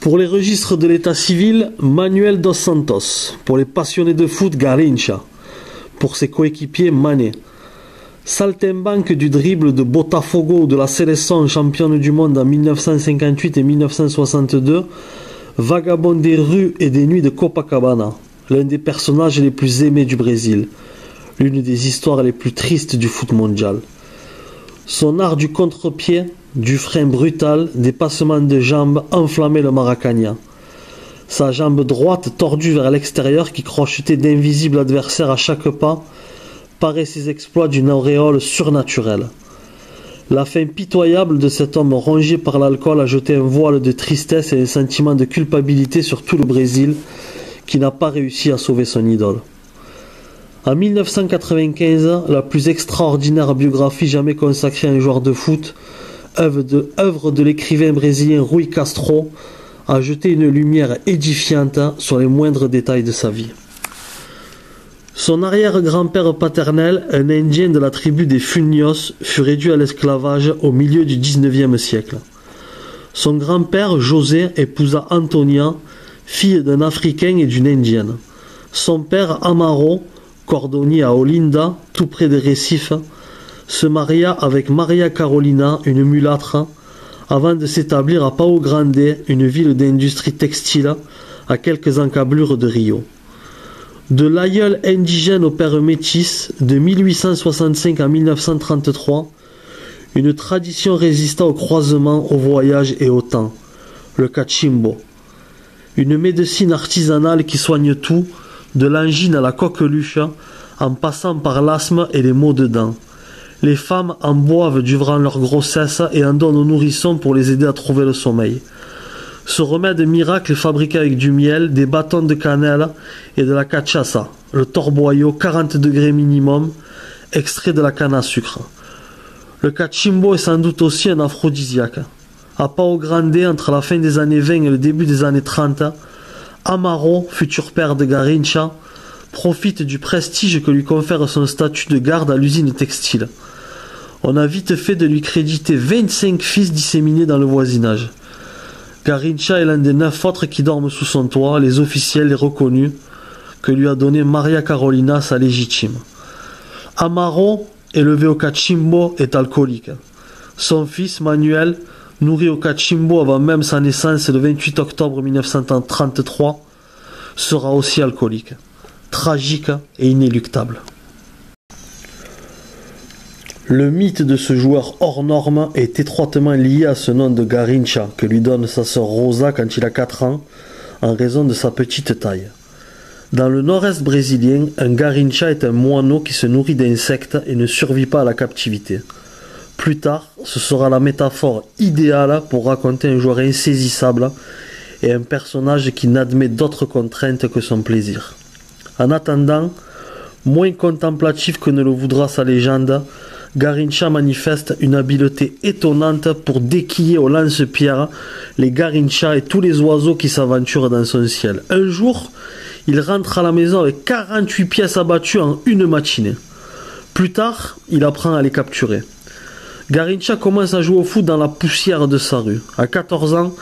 Pour les registres de l'état civil, Manuel dos Santos. Pour les passionnés de foot, Garrincha. Pour ses coéquipiers, Mané. Saltimbanque du dribble de Botafogo ou de la Seleção championne du monde en 1958 et 1962, vagabond des rues et des nuits de Copacabana, l'un des personnages les plus aimés du Brésil, l'une des histoires les plus tristes du foot mondial. Son art du contre-pied, du frein brutal, des passements de jambes enflammait le Maracanã. Sa jambe droite tordue vers l'extérieur qui crochetait d'invisibles adversaires à chaque pas paraît ses exploits d'une auréole surnaturelle. La fin pitoyable de cet homme rongé par l'alcool a jeté un voile de tristesse et un sentiment de culpabilité sur tout le Brésil qui n'a pas réussi à sauver son idole. En 1995, la plus extraordinaire biographie jamais consacrée à un joueur de foot, œuvre de l'écrivain brésilien Rui Castro, a jeté une lumière édifiante sur les moindres détails de sa vie. Son arrière-grand-père paternel, un Indien de la tribu des Funios, fut réduit à l'esclavage au milieu du XIXe siècle. Son grand-père, José, épousa Antonia, fille d'un Africain et d'une Indienne. Son père, Amaro, cordonnier à Olinda, tout près de Recife, se maria avec Maria Carolina, une mulâtre, avant de s'établir à Pau Grande, une ville d'industrie textile, à quelques encablures de Rio. De l'aïeul indigène au père métis, de 1865 à 1933, une tradition résista au croisement, au voyage et au temps, le cachimbo. Une médecine artisanale qui soigne tout, de l'angine à la coqueluche, en passant par l'asthme et les maux de dents. Les femmes en boivent durant leur grossesse et en donnent aux nourrissons pour les aider à trouver le sommeil. Ce remède miracle est fabriqué avec du miel, des bâtons de cannelle et de la cachaça, le torboyau 40 degrés minimum, extrait de la canne à sucre. Le cachimbo est sans doute aussi un aphrodisiaque. À Pau Grande, entre la fin des années 20 et le début des années 30, Amaro, futur père de Garrincha, profite du prestige que lui confère son statut de garde à l'usine textile. On a vite fait de lui créditer 25 fils disséminés dans le voisinage. Garrincha est l'un des 9 autres qui dorment sous son toit, les officiels, les reconnus, que lui a donné Maria Carolina, sa légitime. Amaro, élevé au cachimbo, est alcoolique. Son fils, Manuel, nourri au cachimbo avant même sa naissance le 28 octobre 1933, sera aussi alcoolique. Tragique et inéluctable. Le mythe de ce joueur hors norme est étroitement lié à ce nom de Garrincha que lui donne sa sœur Rosa quand il a 4 ans, en raison de sa petite taille. Dans le nord-est brésilien, un Garrincha est un moineau qui se nourrit d'insectes et ne survit pas à la captivité. Plus tard, ce sera la métaphore idéale pour raconter un joueur insaisissable et un personnage qui n'admet d'autres contraintes que son plaisir. En attendant, moins contemplatif que ne le voudra sa légende, Garrincha manifeste une habileté étonnante pour déquiller au lance-pierre les Garrinchas et tous les oiseaux qui s'aventurent dans son ciel. Un jour, il rentre à la maison avec 48 pièces abattues en une matinée. Plus tard, il apprend à les capturer. Garrincha commence à jouer au foot dans la poussière de sa rue. À 14 ans,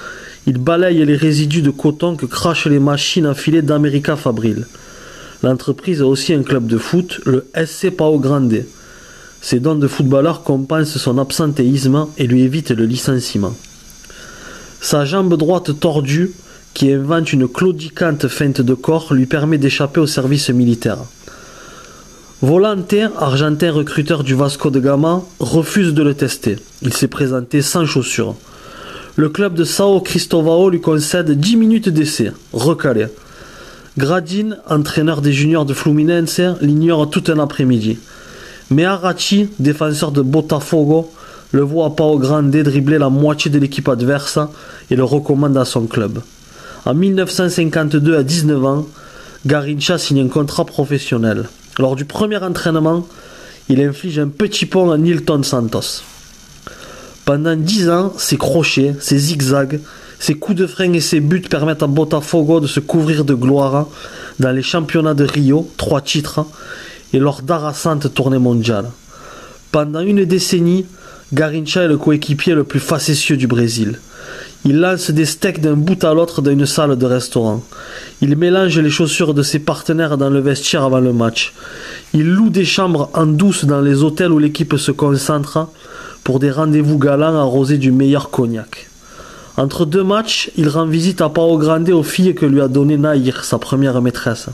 il balaye les résidus de coton que crachent les machines à filet d'América Fabril. L'entreprise a aussi un club de foot, le SC Pau Grande. Ses dons de footballeur compensent son absentéisme et lui évitent le licenciement. Sa jambe droite tordue, qui invente une claudicante feinte de corps, lui permet d'échapper au service militaire. Volante, argentin recruteur du Vasco de Gama, refuse de le tester. Il s'est présenté sans chaussures. Le club de São Cristóvão lui concède 10 minutes d'essai, recalé. Gradin, entraîneur des juniors de Fluminense, l'ignore tout un après-midi. Mais Arachi, défenseur de Botafogo, le voit à Pau Grande dribbler la moitié de l'équipe adverse et le recommande à son club. En 1952, à 19 ans, Garrincha signe un contrat professionnel. Lors du premier entraînement, il inflige un petit pont à Nilton Santos. Pendant 10 ans, ses crochets, ses zigzags, ses coups de frein et ses buts permettent à Botafogo de se couvrir de gloire dans les championnats de Rio, 3 titres, et lors d'arrasantes tournées mondiales. Pendant une décennie, Garrincha est le coéquipier le plus facétieux du Brésil. Il lance des steaks d'un bout à l'autre d'une salle de restaurant. Il mélange les chaussures de ses partenaires dans le vestiaire avant le match. Il loue des chambres en douce dans les hôtels où l'équipe se concentre pour des rendez-vous galants arrosés du meilleur cognac. Entre deux matchs, il rend visite à Pao Grande aux filles que lui a données Nahir, sa première maîtresse.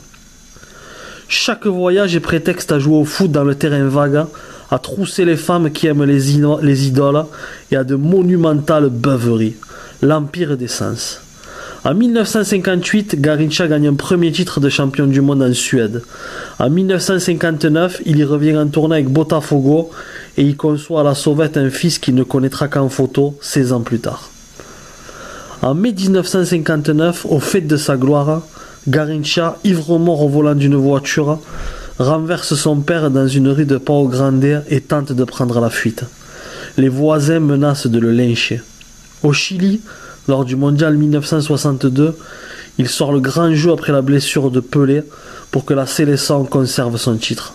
Chaque voyage est prétexte à jouer au foot dans le terrain vague, à trousser les femmes qui aiment les idoles et à de monumentales beuveries. L'empire des sens. En 1958, Garrincha gagne un premier titre de champion du monde en Suède. En 1959, il y revient en tournée avec Botafogo et il conçoit à la sauvette un fils qu'il ne connaîtra qu'en photo 16 ans plus tard. En mai 1959, au fait de sa gloire, Garrincha, ivre-mort au volant d'une voiture, renverse son père dans une rue de Pao Grande et tente de prendre la fuite. Les voisins menacent de le lyncher. Au Chili, lors du mondial 1962, il sort le grand jeu après la blessure de Pelé pour que la sélection conserve son titre.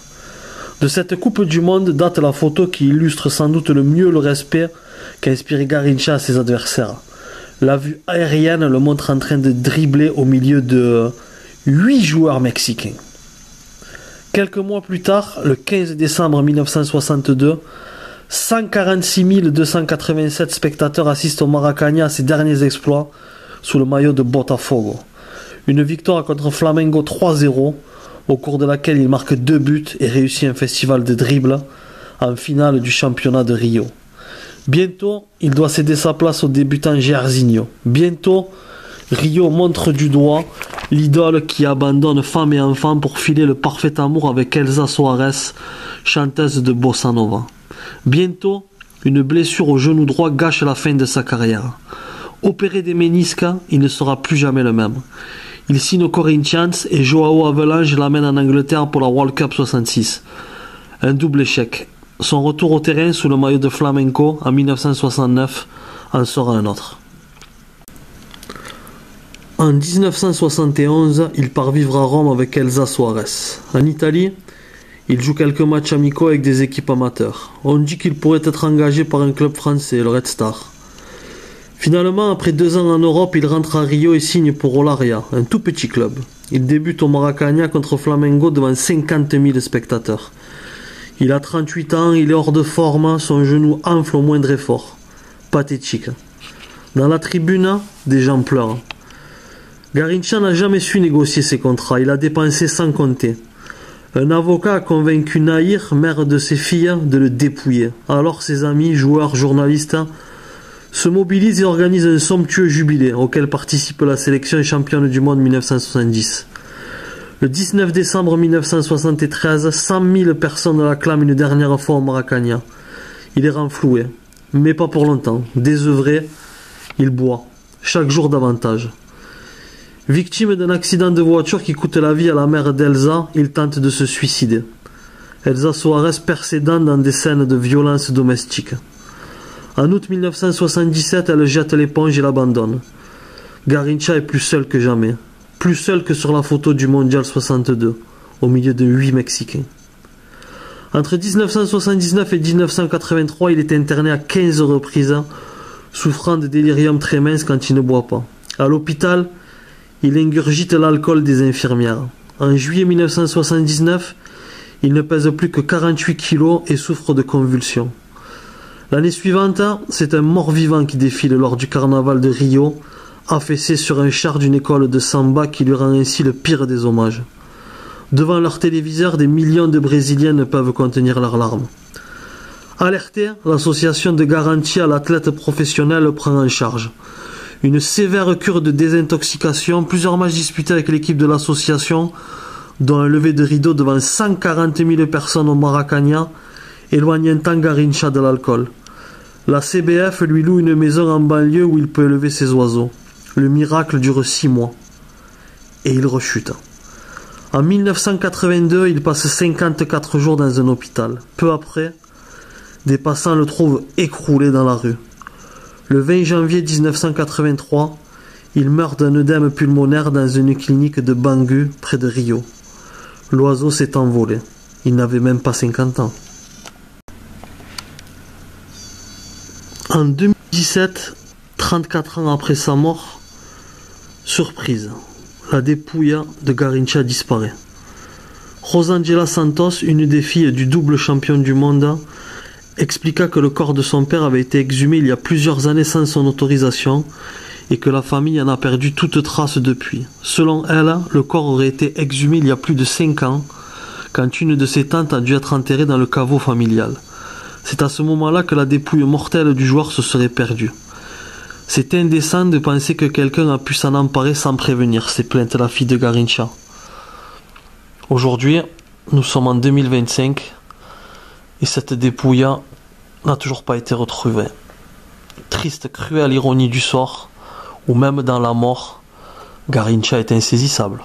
De cette Coupe du Monde date la photo qui illustre sans doute le mieux le respect qu'a inspiré Garrincha à ses adversaires. La vue aérienne le montre en train de dribbler au milieu de 8 joueurs mexicains. Quelques mois plus tard, le 15 décembre 1962, 146 287 spectateurs assistent au Maracanã à ses derniers exploits sous le maillot de Botafogo. Une victoire contre Flamengo 3-0, au cours de laquelle il marque 2 buts et réussit un festival de dribble en finale du championnat de Rio. Bientôt, il doit céder sa place au débutant Jairzinho. Bientôt, Rio montre du doigt l'idole qui abandonne femme et enfants pour filer le parfait amour avec Elsa Soares, chanteuse de Bossa Nova. Bientôt, une blessure au genou droit gâche la fin de sa carrière. Opéré des ménisques, il ne sera plus jamais le même. Il signe au Corinthians et Joao Havelange l'amène en Angleterre pour la World Cup 66. Un double échec. Son retour au terrain sous le maillot de Flamenco en 1969 en sera un autre. En 1971, il part vivre à Rome avec Elsa Soares. En Italie, il joue quelques matchs amicaux avec des équipes amateurs. On dit qu'il pourrait être engagé par un club français, le Red Star. Finalement, après 2 ans en Europe, il rentre à Rio et signe pour Olaria, un tout petit club. Il débute au Maracanã contre Flamengo devant 50 000 spectateurs. Il a 38 ans, il est hors de forme, son genou enfle au moindre effort. Pathétique. Dans la tribune, des gens pleurent. Garrincha n'a jamais su négocier ses contrats, il a dépensé sans compter. Un avocat a convaincu Nahir, mère de ses filles, de le dépouiller. Alors ses amis, joueurs, journalistes, se mobilisent et organisent un somptueux jubilé auquel participe la sélection championne du monde 1970. Le 19 décembre 1973, 100 000 personnes l'acclament une dernière fois au Maracanã. Il est renfloué, mais pas pour longtemps. Désœuvré, il boit, chaque jour davantage. Victime d'un accident de voiture qui coûte la vie à la mère d'Elsa, il tente de se suicider. Elsa Soares perd ses dents dans des scènes de violence domestique. En août 1977, elle jette l'éponge et l'abandonne. Garrincha est plus seul que jamais. Plus seul que sur la photo du Mondial 62, au milieu de 8 Mexicains. Entre 1979 et 1983, il est interné à 15 reprises, souffrant de délirium très mince quand il ne boit pas. À l'hôpital, il ingurgite l'alcool des infirmières. En juillet 1979, il ne pèse plus que 48 kilos et souffre de convulsions. L'année suivante, c'est un mort-vivant qui défile lors du carnaval de Rio, affaissé sur un char d'une école de samba qui lui rend ainsi le pire des hommages. Devant leur téléviseur, des millions de Brésiliens ne peuvent contenir leurs larmes. Alerté, l'association de garantie à l'athlète professionnel le prend en charge. Une sévère cure de désintoxication, plusieurs matchs disputés avec l'équipe de l'association, dont un lever de rideau devant 140 000 personnes au Maracanã, éloignent un temps Garrincha de l'alcool. La CBF lui loue une maison en banlieue où il peut élever ses oiseaux. Le miracle dure 6 mois. Et il rechute. En 1982, il passe 54 jours dans un hôpital. Peu après, des passants le trouvent écroulé dans la rue. Le 20 janvier 1983, il meurt d'un œdème pulmonaire dans une clinique de Bangu, près de Rio. L'oiseau s'est envolé. Il n'avait même pas 50 ans. En 2017, 34 ans après sa mort, surprise, la dépouille de Garrincha disparaît. Rosangela Santos, une des filles du double champion du monde, expliqua que le corps de son père avait été exhumé il y a plusieurs années sans son autorisation et que la famille en a perdu toute trace depuis. Selon elle, le corps aurait été exhumé il y a plus de 5 ans, quand une de ses tantes a dû être enterrée dans le caveau familial. C'est à ce moment-là que la dépouille mortelle du joueur se serait perdue. C'est indécent de penser que quelqu'un a pu s'en emparer sans prévenir, s'est plainte la fille de Garrincha. Aujourd'hui, nous sommes en 2025 et cette dépouille n'a toujours pas été retrouvée. Triste, cruelle ironie du sort, où même dans la mort, Garrincha est insaisissable.